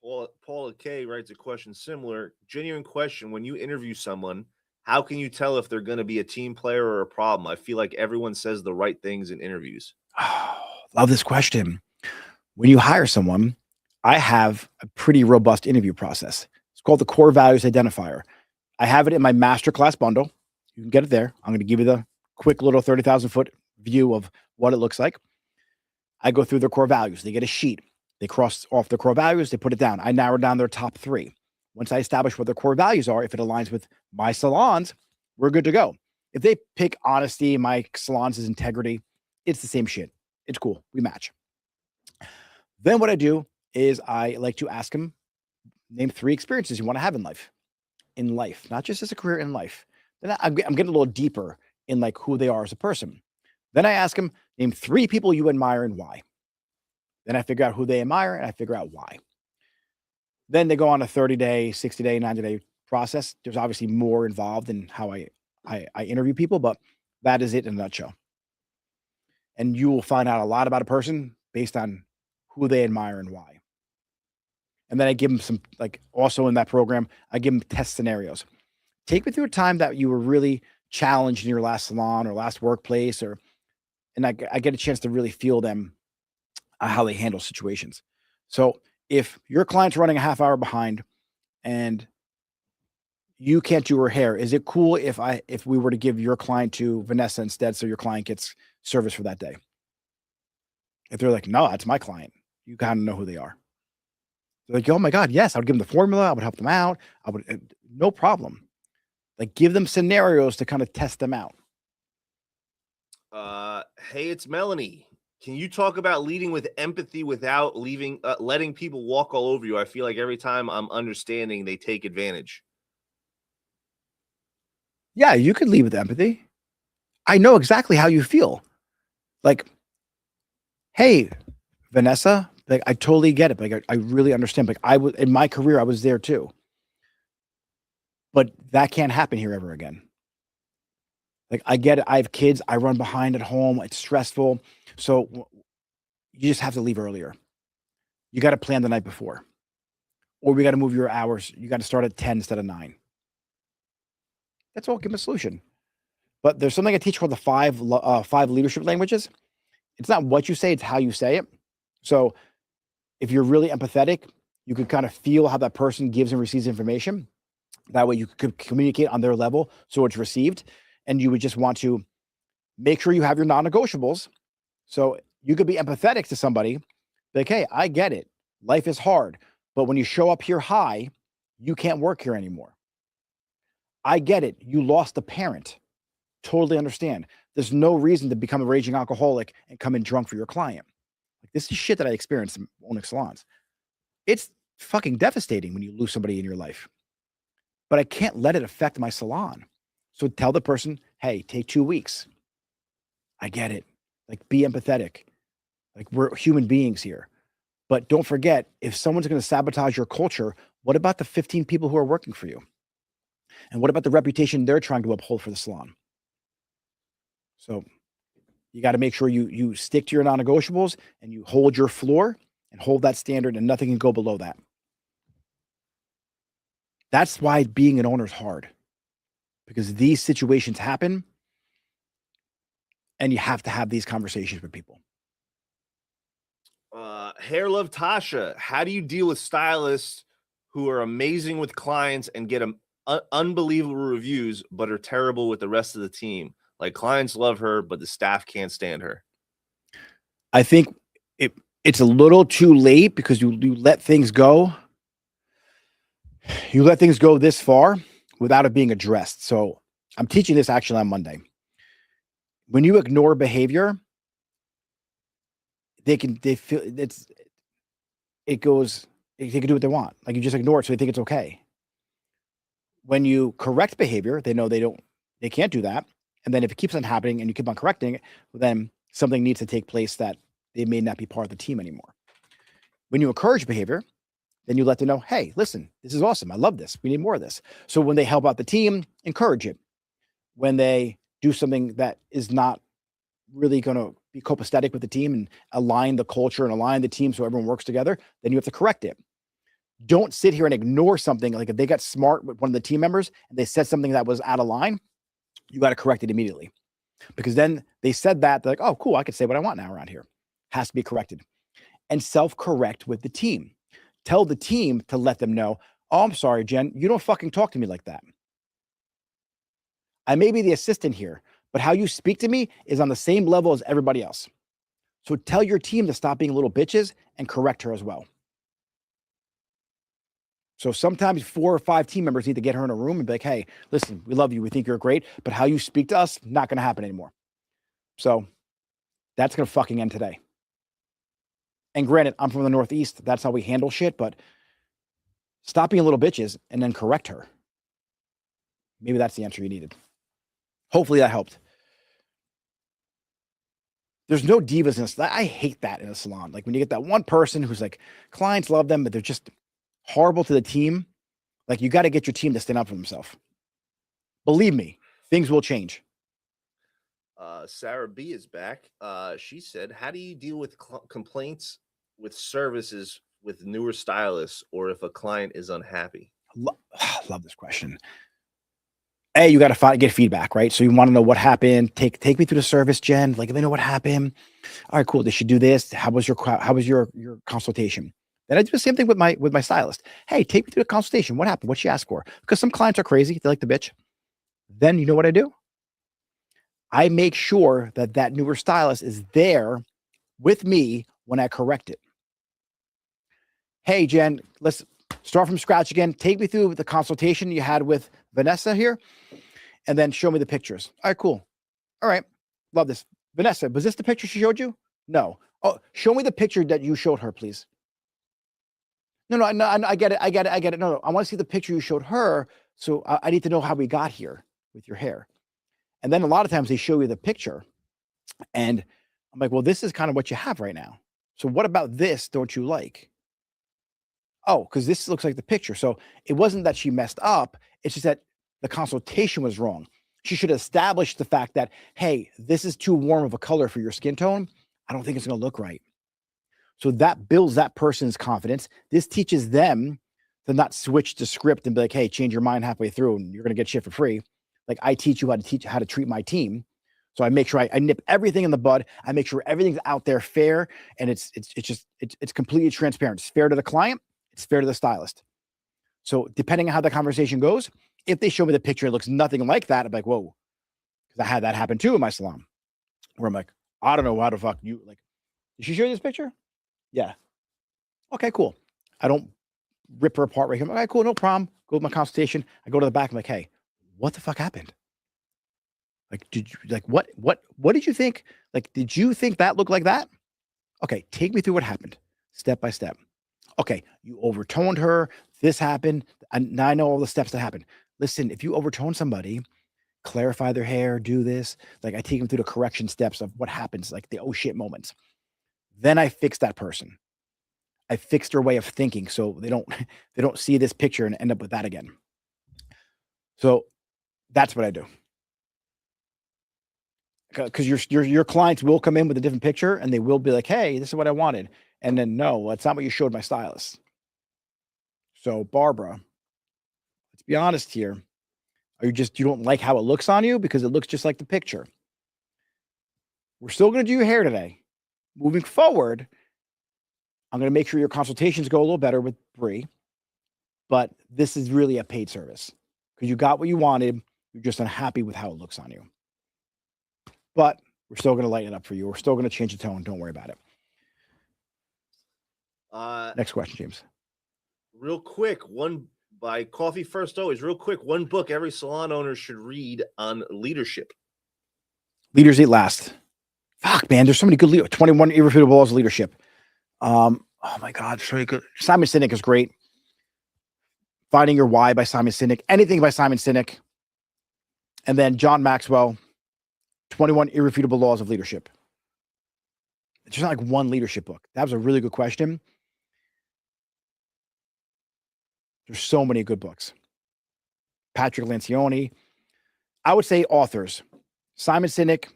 Paula K writes a question similar. Genuine question. When you interview someone, how can you tell if they're going to be a team player or a problem? I feel like everyone says the right things in interviews. Oh, love this question. When you hire someone, I have a pretty robust interview process. It's called the Core Values Identifier. I have it in my masterclass bundle. You can get it there. I'm going to give you the quick little 30,000 foot view of what it looks like. I go through their core values. They get a sheet. They cross off their core values. They put it down. I narrow down their top 3. Once I establish what their core values are, if it aligns with my salons, we're good to go. If they pick honesty, my salons is integrity, it's the same shit. It's cool. We match. Then what I do is I like to ask them, name 3 experiences you want to have in life, not just as a career, in life. Then I'm getting a little deeper in like who they are as a person. Then I ask them, name 3 people you admire and why. Then I figure out who they admire and I figure out why. Then they go on a 30-day, 60-day, 90-day process. There's obviously more involved in how I interview people, but that is it in a nutshell. And you will find out a lot about a person based on who they admire and why. And then I give them some, like, also in that program, I give them test scenarios. Take me through a time that you were really challenged in your last salon or last workplace, and I get a chance to really feel them, how they handle situations. So if your client's running a half hour behind and you can't do her hair, is it cool if we were to give your client to Vanessa instead, so your client gets service for that day? If they're like, no, that's my client, you kind of know who they are. They're like, oh my God, yes, I would give them the formula. I would help them out. I would, no problem. Like, give them scenarios to kind of test them out. Hey, it's Melanie. Can you talk about leading with empathy without letting people walk all over you? I feel like every time I'm understanding, they take advantage. Yeah, you can lead with empathy. I know exactly how you feel. Like, hey, Vanessa, like, I totally get it. Like, I really understand. Like, I was in my career, I was there too. But that can't happen here ever again. Like, I get it. I have kids. I run behind at home. It's stressful. So you just have to leave earlier. You got to plan the night before, or we got to move your hours. You got to start at 10 instead of 9. That's all. Give them a solution. But there's something I teach called the 5 leadership languages. It's not what you say, it's how you say it. So if you're really empathetic, you could kind of feel how that person gives and receives information. That way you could communicate on their level so it's received. And you would just want to make sure you have your non-negotiables. So you could be empathetic to somebody, like, hey, I get it. Life is hard. But when you show up here high, you can't work here anymore. I get it. You lost a parent. Totally understand. There's no reason to become a raging alcoholic and come in drunk for your client. Like, this is shit that I experienced in owning salons. It's fucking devastating when you lose somebody in your life. But I can't let it affect my salon. So tell the person, hey, take 2 weeks. I get it. Like, be empathetic. Like, we're human beings here. But don't forget, if someone's going to sabotage your culture, what about the 15 people who are working for you? And what about the reputation they're trying to uphold for the salon? So you got to make sure you stick to your non-negotiables and you hold your floor and hold that standard, and nothing can go below that. That's why being an owner is hard, because these situations happen and you have to have these conversations with people. Hair Love Tasha, how do you deal with stylists who are amazing with clients and get unbelievable reviews, but are terrible with the rest of the team? Like, clients love her, but the staff can't stand her. I think it's a little too late, because you let things go. You let things go this far without it being addressed. So I'm teaching this actually on Monday. When you ignore behavior, they can do what they want. Like, you just ignore it, so they think it's okay. When you correct behavior, they know they can't do that. And then if it keeps on happening and you keep on correcting it, then something needs to take place that they may not be part of the team anymore. When you encourage behavior, then you let them know, hey, listen, this is awesome. I love this. We need more of this. So when they help out the team, encourage it. When they do something that is not really going to be copacetic with the team and align the culture and align the team so everyone works together, then you have to correct it. Don't sit here and ignore something. Like if they got smart with one of the team members and they said something that was out of line, you got to correct it immediately. Because then they said that, they're like, oh, cool, I can say what I want now around here. Has to be corrected. And self-correct with the team. Tell the team to let them know, oh, I'm sorry, Jen, you don't fucking talk to me like that. I may be the assistant here, but how you speak to me is on the same level as everybody else. So tell your team to stop being little bitches and correct her as well. So sometimes 4 or 5 team members need to get her in a room and be like, hey, listen, we love you. We think you're great, but how you speak to us, not going to happen anymore. So that's going to fucking end today. And granted, I'm from the Northeast. That's how we handle shit, but stop being little bitches and then correct her. Maybe that's the answer you needed. Hopefully that helped. There's no divas in this. I hate that in a salon. Like when you get that one person who's like, clients love them, but they're just horrible to the team. Like you got to get your team to stand up for themselves. Believe me, things will change. Sarah B is back. She said, how do you deal with complaints with services with newer stylists or if a client is unhappy? Love this question. Hey, you got to get feedback, right? So you want to know what happened. Take me through the service, Jen. Like, let me know what happened. All right, cool. They should do this. How was your consultation? Then I do the same thing with my stylist. Hey, take me through the consultation. What happened? What she asked for? Because some clients are crazy. They like the bitch. Then you know what I do? I make sure that newer stylist is there with me when I correct it. Hey, Jen, let's start from scratch again. Take me through the consultation you had with Vanessa here, and then show me the pictures. All right, cool. All right, love this. Vanessa, was this the picture she showed you? No. Oh, show me the picture that you showed her, please. No, I get it. No, I want to see the picture you showed her, so I need to know how we got here with your hair. And then a lot of times they show you the picture, and I'm like, well, this is kind of what you have right now. So what about this don't you like? Oh, because this looks like the picture. So it wasn't that she messed up. It's just that the consultation was wrong. She should establish the fact that, hey, this is too warm of a color for your skin tone. I don't think it's going to look right. So that builds that person's confidence. This teaches them to not switch the script and be like, hey, change your mind halfway through and you're going to get shit for free. Like I teach you how to treat my team. So I make sure I nip everything in the bud. I make sure everything's out there fair. And it's completely transparent. It's fair to the client. It's fair to the stylist. So depending on how the conversation goes, if they show me the picture, it looks nothing like that. I'm like, whoa, because I had that happen too in my salon where I'm like, I don't know how the fuck you like, did she show you this picture? Yeah. Okay, cool. I don't rip her apart right here. I'm like, okay, cool. No problem. Go to my consultation. I go to the back. I'm like, hey, what the fuck happened? Like, did you like, what did you think? Like, did you think that looked like that? Okay. Take me through what happened step by step. Okay. You overtoned her. This happened. And now I know all the steps that happened. Listen, if you overtone somebody, clarify their hair, do this. Like I take them through the correction steps of what happens, like the oh shit moments. Then I fix that person. I fixed their way of thinking so they don't see this picture and end up with that again. So that's what I do. Because your clients will come in with a different picture and they will be like, hey, this is what I wanted. And then no, that's not what you showed my stylist. So Barbara, let's be honest here. Are you don't like how it looks on you because it looks just like the picture? We're still going to do your hair today. Moving forward, I'm going to make sure your consultations go a little better with Bree, but this is really a paid service because you got what you wanted. You're just unhappy with how it looks on you. But we're still going to lighten it up for you. We're still going to change the tone. Don't worry about it. Next question, James. Real quick, one by Coffee First Always. Real quick, one book every salon owner should read on leadership. Leaders Eat Last. Fuck, man. There's so many good 21 Irrefutable Laws of Leadership. Oh my God. So good. Simon Sinek is great. Finding Your Why by Simon Sinek. Anything by Simon Sinek. And then John Maxwell, 21 Irrefutable Laws of Leadership. It's just not like one leadership book. That was a really good question. There's so many good books. Patrick Lencioni. I would say authors: Simon Sinek,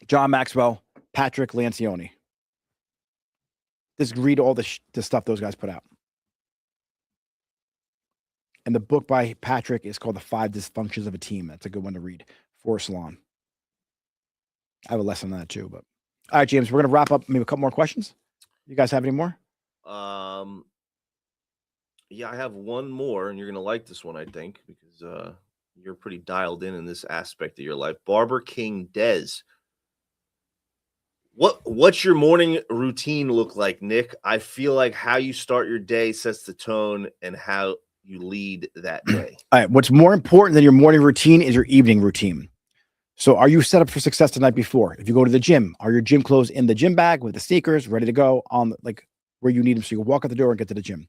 John Maxwell, Patrick Lencioni. Just read all the stuff those guys put out. And the book by Patrick is called The 5 Dysfunctions of a Team. That's a good one to read for a salon. I have a lesson on that too. But all right, James, we're going to wrap up. Maybe a couple more questions. You guys have any more? Yeah, I have one more, and you're going to like this one, I think, because you're pretty dialed in this aspect of your life. Barber King Dez. What's your morning routine look like, Nick? I feel like how you start your day sets the tone and how you lead that day. All right. What's more important than your morning routine is your evening routine. So are you set up for success the night before? If you go to the gym, are your gym clothes in the gym bag with the sneakers ready to go on like where you need them so you can walk out the door and get to the gym?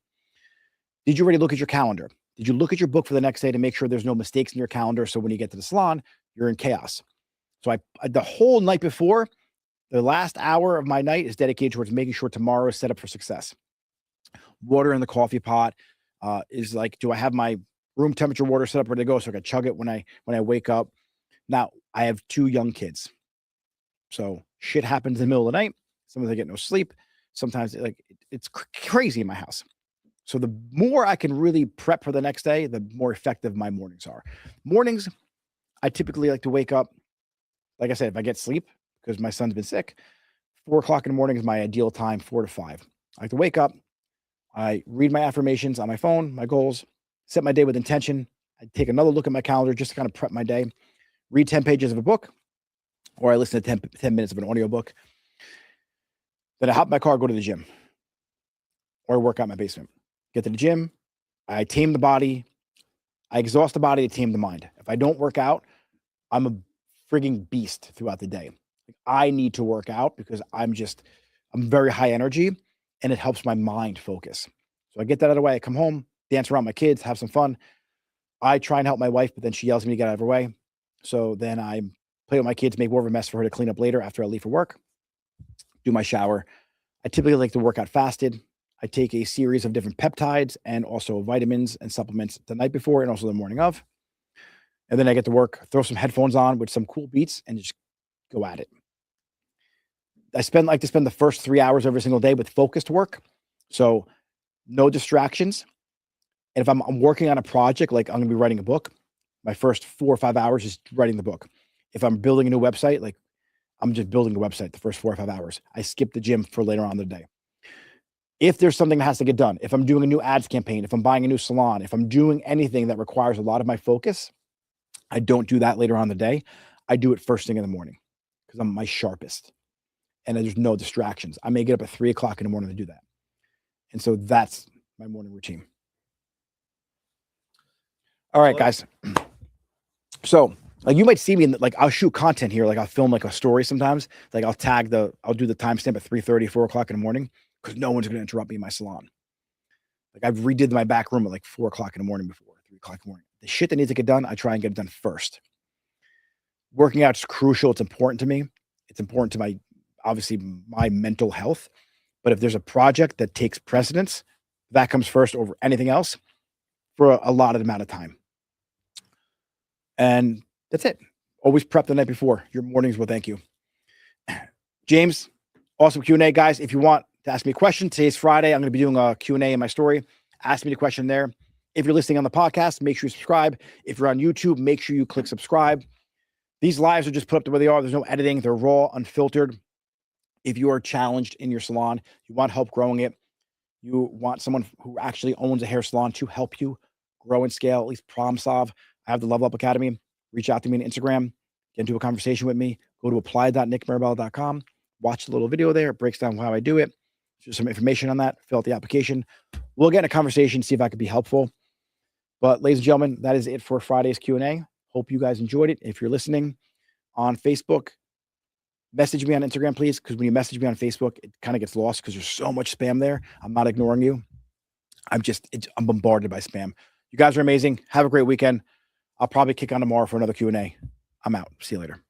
Did you already look at your calendar? Did you look at your book for the next day to make sure there's no mistakes in your calendar so when you get to the salon, you're in chaos? So I the whole night before, the last hour of my night is dedicated towards making sure tomorrow is set up for success. Water in the coffee pot is like, do I have my room temperature water set up ready to go so I can chug it when I wake up? Now, I have 2 young kids. So shit happens in the middle of the night. Sometimes I get no sleep. Sometimes it's crazy in my house. So the more I can really prep for the next day, the more effective my mornings are. Mornings, I typically like to wake up. Like I said, if I get sleep, because my son's been sick, 4 o'clock in the morning is my ideal time, 4 to 5. I like to wake up. I read my affirmations on my phone, my goals, set my day with intention. I take another look at my calendar just to kind of prep my day, read 10 pages of a book, or I listen to 10 minutes of an audiobook. Then I hop in my car, go to the gym, or work out in my basement. Get to the gym. I tame the body. I exhaust the body to tame the mind. If I don't work out, I'm a frigging beast throughout the day. I need to work out because I'm very high energy and it helps my mind focus. So I get that out of the way. I come home, dance around my kids, have some fun. I try and help my wife, but then she yells at me to get out of her way. So then I play with my kids, make more of a mess for her to clean up later after I leave for work, do my shower. I typically like to work out fasted. I take a series of different peptides and also vitamins and supplements the night before and also the morning of. And then I get to work, throw some headphones on with some cool beats and just go at it. I like to spend the first 3 hours every single day with focused work. So no distractions. And if I'm working on a project, like I'm going to be writing a book, my first 4 or 5 hours is writing the book. If I'm building a new website, like I'm just building a website the first 4 or 5 hours. I skip the gym for later on in the day. If there's something that has to get done, if I'm doing a new ads campaign, if I'm buying a new salon, if I'm doing anything that requires a lot of my focus, I don't do that later on in the day. I do it first thing in the morning because I'm my sharpest and there's no distractions. I may get up at 3 o'clock in the morning to do that. And so that's my morning routine. All right, guys. So like you might see me in like I'll shoot content here. Like I'll film like a story sometimes. Like I'll do the timestamp at 3:30, 4 o'clock in the morning because no one's going to interrupt me in my salon. Like I've redid my back room at like 4 o'clock in the morning before, 3 o'clock in the morning. The shit that needs to get done, I try and get it done first. Working out is crucial. It's important to me. It's important to obviously my mental health. But if there's a project that takes precedence, that comes first over anything else for a lot of amount of time. And that's it. Always prep the night before. Your mornings will thank you. James, awesome Q&A, guys. If you want to ask me a question, today's Friday. I'm going to be doing a Q&A in my story. Ask me the question there. If you're listening on the podcast, make sure you subscribe. If you're on YouTube, make sure you click subscribe. These lives are just put up the way they are. There's no editing. They're raw, unfiltered. If you are challenged in your salon, you want help growing it, you want someone who actually owns a hair salon to help you grow and scale, at least problem solve. I have the Level Up Academy. Reach out to me on Instagram. Get into a conversation with me. Go to apply.nickmarabella.com. Watch the little video there. It breaks down how I do it. Just some information on that. Fill out the application. We'll get in a conversation, see if I could be helpful. But ladies and gentlemen, that is it for Friday's Q&A. Hope you guys enjoyed it. If you're listening on Facebook, message me on Instagram, please, because when you message me on Facebook, it kind of gets lost because there's so much spam there. I'm not ignoring you. I'm bombarded by spam. You guys are amazing. Have a great weekend. I'll probably kick on tomorrow for another Q&A. I'm out. See you later.